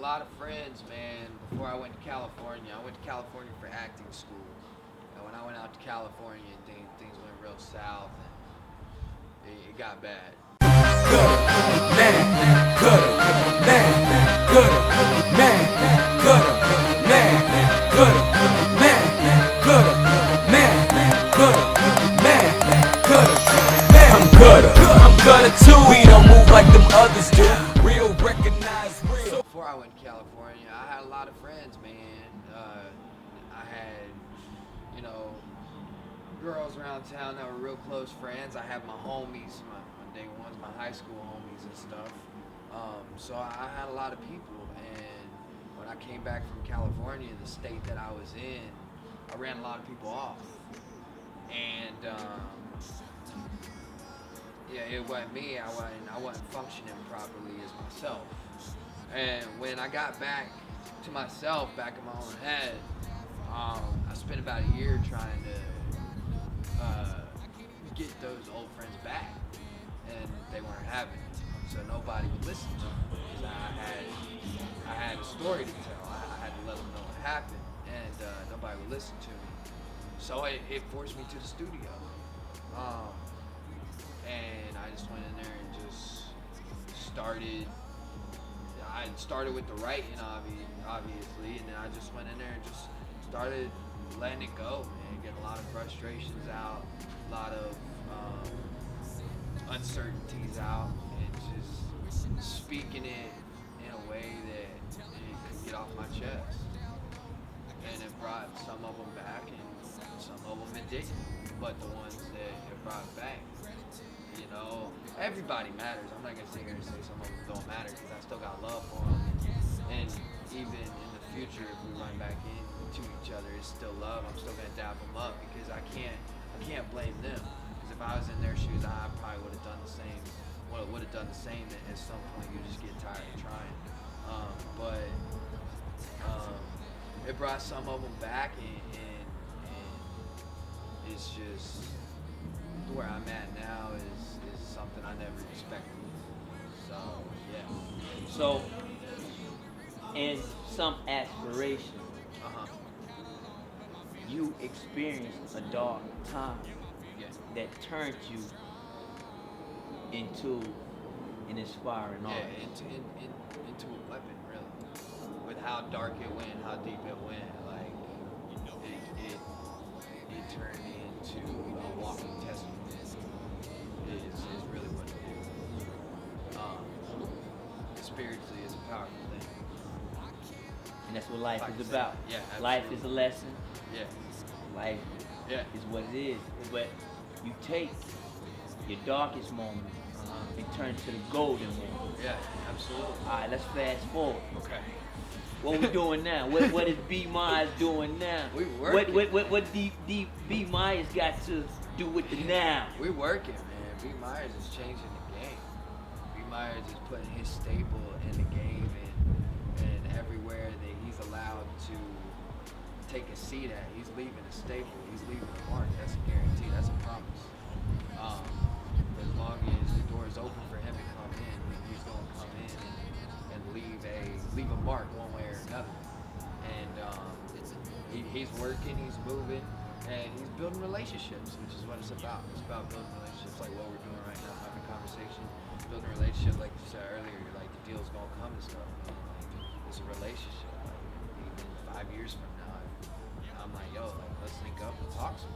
lot of friends, man, before I went to California. I went to California for acting school. And when I went out to California, things went real south and it got bad. I'm gutta too. We don't move like them others do. Real, recognize real. Before I went to California, I had a lot of friends, man. I had, you know, girls around town that were real close friends. I had my homies, my day ones, my high school homies and stuff. So I had a lot of people, and when I came back from California, the state that I was in, I ran a lot of people off. And yeah, it wasn't me. I wasn't functioning properly as myself. And when I got back to myself, back in my own head, I spent about a year trying to get those old friends back, and they weren't having it. So nobody would listen to me because I had a story to tell. I had to let them know what happened, and nobody would listen to me. So it forced me to the studio. And I just went in there and just started. I started with the writing, obviously, and then I just went in there and just started letting it go, man. Getting a lot of frustrations out, a lot of uncertainties out, and just speaking it in a way that it could get off my chest. And it brought some of them back, and some of them it didn't. But the ones that it brought back, you know, everybody matters. I'm not gonna sit here and say some of them don't matter because I still got love for them. And even in the future, if we run back into each other, it's still love. I'm still gonna dap them up because I can't blame them. Because if I was in their shoes, I probably would have done the same. Would have done the same. At some point, you just get tired of trying. But it brought some of them back, and it's just where I'm at now is something I never expected. So yeah. So, in some aspiration, you experienced a dark time Yeah. that turned you into an inspiring Yeah, artist. into a weapon, really. With how dark it went, how deep it went, like it turned me into a walking testament. Is really what it is. Spiritually, is a powerful thing. And that's what life Like I is said, about. yeah, Life is a absolutely. lesson. Yeah, Life yeah. is what it is. But you take your darkest moment and turn it to the golden moment. Yeah, absolutely. All right, let's fast forward. Okay. What we doing now? What is B Myers doing now? We working. What B Myers got to do with the now? We working, man. B. Myers is changing the game. B. Myers is putting his staple in the game, and everywhere that he's allowed to take a seat at, he's leaving a staple. He's leaving a mark. That's a guarantee. That's a promise. As long as the door is open for him to come in, he's going to come in and leave a mark one way or another. And he's working, he's moving, and he's building relationships, which is what it's about. It's about building relationships, like what we're doing right now, having a conversation, building a relationship, like you said earlier, like the deal's going to come and stuff. Like, it's a relationship. Like, even 5 years from now, I'm like, yo, like, let's link up and talk some.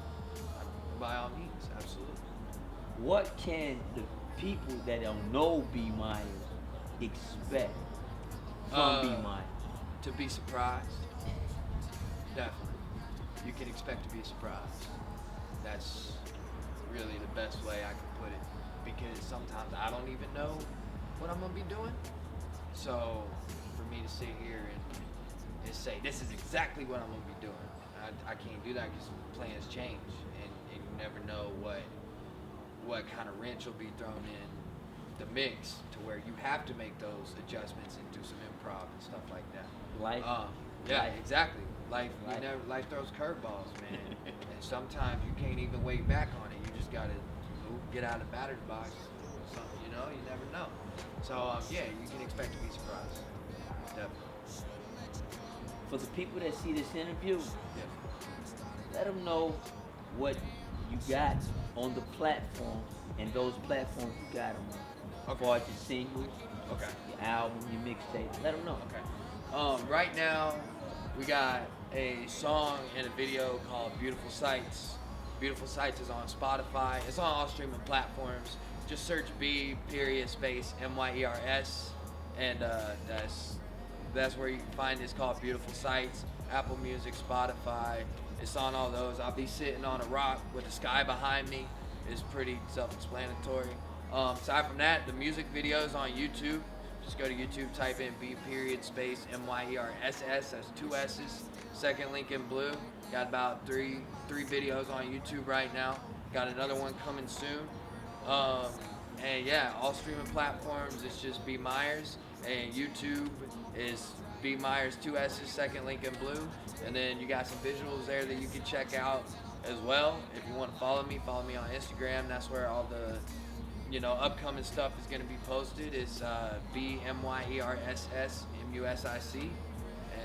Like, by all means, absolutely. What can the people that don't know B Myers expect from B Myers? To be surprised, definitely. You can expect to be surprised. That's really the best way I can put it, because sometimes I don't even know what I'm gonna be doing. So for me to sit here and say this is exactly what I'm gonna be doing, I can't do that because plans change, and you never know what kind of wrench will be thrown in the mix to where you have to make those adjustments and do some improv and stuff like that. Life. Yeah, Life. exactly. Life throws curveballs, man. And sometimes you can't even wait back on it. You just gotta get out of the batter's box. Something, you know, you never know. So yeah, you can expect to be surprised. Definitely. for the people that see this interview, Yeah. let them know what you got on the platform and those platforms you got them on. As far as your singles, Okay. your album, your mixtape, let them know. Okay. Right now, we got a song and a video called Beautiful Sights. Beautiful Sights is on Spotify. It's on all streaming platforms. Just search B_MYERS, and that's where you can find it. It's called Beautiful Sights. Apple Music, Spotify. It's on all those. I'll be sitting on a rock with the sky behind me. It's pretty self-explanatory. Aside from that, the music videos on YouTube. Just go to YouTube, type in B_MYERSS. That's 2 S's. Second link in blue. Got about three videos on YouTube right now. Got another one coming soon. And yeah, all streaming platforms. It's just B Myers, and YouTube is B Myers 2 S's. Second link in blue. And then you got some visuals there that you can check out as well. If you want to follow me on Instagram. That's where all the upcoming stuff is going to be posted. It's BMYERSSMUSIC,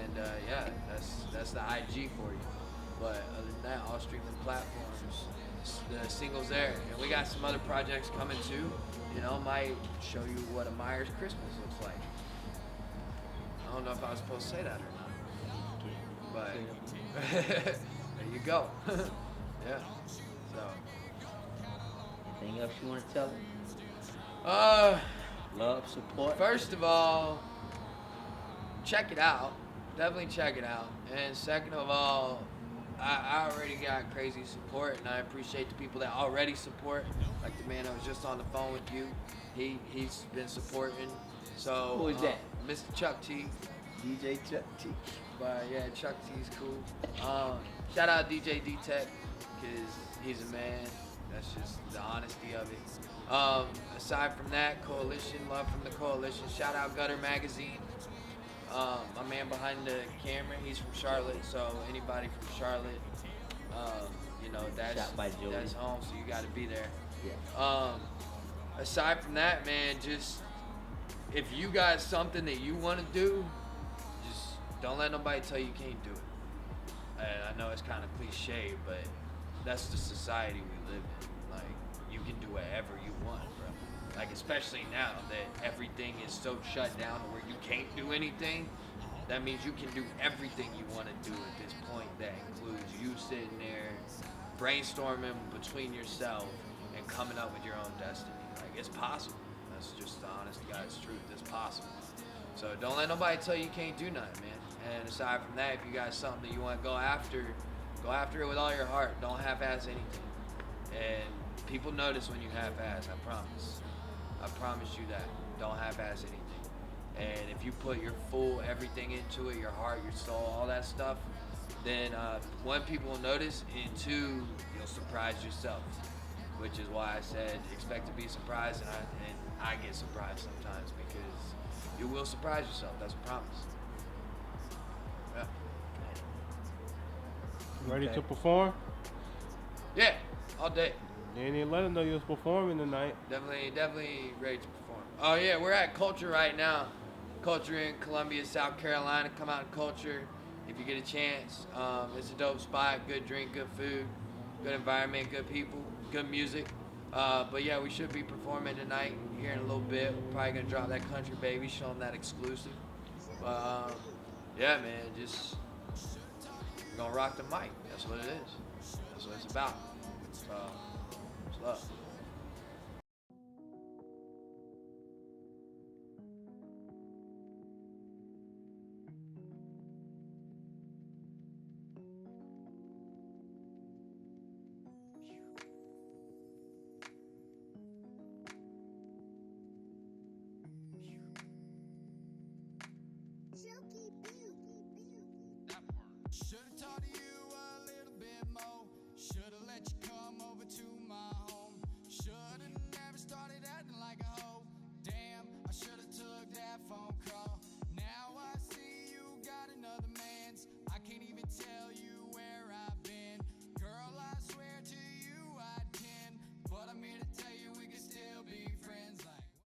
and yeah, that's the IG for you. But other than that, all streaming platforms, the singles there, and we got some other projects coming too. Might show you what a Myers Christmas looks like. I don't know if I was supposed to say that or not, but there you go. Yeah. So. Anything else you want to tell them? Love, support. First of all, check it out. Definitely check it out. And second of all, I already got crazy support, and I appreciate the people that already support. Like the man that was just on the phone with you, he's been supporting. So who is that? Mr. Chuck T. DJ Chuck T. But yeah, Chuck T's cool. Shout out DJ D-Tech, because he's a man. That's just the honesty of it. Aside from that, Coalition, love from the Coalition. Shout out GUTTA Magazine. My man behind the camera, he's from Charlotte, so anybody from Charlotte, Shot by Jody. that's home, so you got to be there. Yeah. Aside from that, man, just if you got something that you want to do, just don't let nobody tell you can't do it. And I know it's kind of cliche, but that's the society we live in. Like, you can do whatever you want, bro. Like, especially now that everything is so shut down to where you can't do anything, that means you can do everything you want to do at this point. That includes you sitting there brainstorming between yourself and coming up with your own destiny. Like, it's possible. That's just the honest God's truth. It's possible. So don't let nobody tell you can't do nothing, man. And aside from that, if you got something that you want to go after it with all your heart. Don't half-ass anything. And people notice when you half-ass, I promise. I promise you that. Don't half-ass anything. And if you put your full everything into it, your heart, your soul, all that stuff, then one, people will notice, and two, you'll surprise yourself. Which is why I said expect to be surprised, and I get surprised sometimes, because you will surprise yourself. That's a promise. Yeah. Ready to perform? Yeah, all day. You ain't even let them know you was performing tonight. Definitely ready to perform. Oh yeah, we're at Culture right now. Culture in Columbia, South Carolina. Come out to Culture if you get a chance. It's a dope spot. Good drink, good food, good environment, good people, good music. But yeah, we should be performing tonight here in a little bit. We're probably gonna drop that Country Baby, show them that exclusive. But yeah, man, just we're gonna rock the mic. That's what it is. That's what it's about. So, it's love.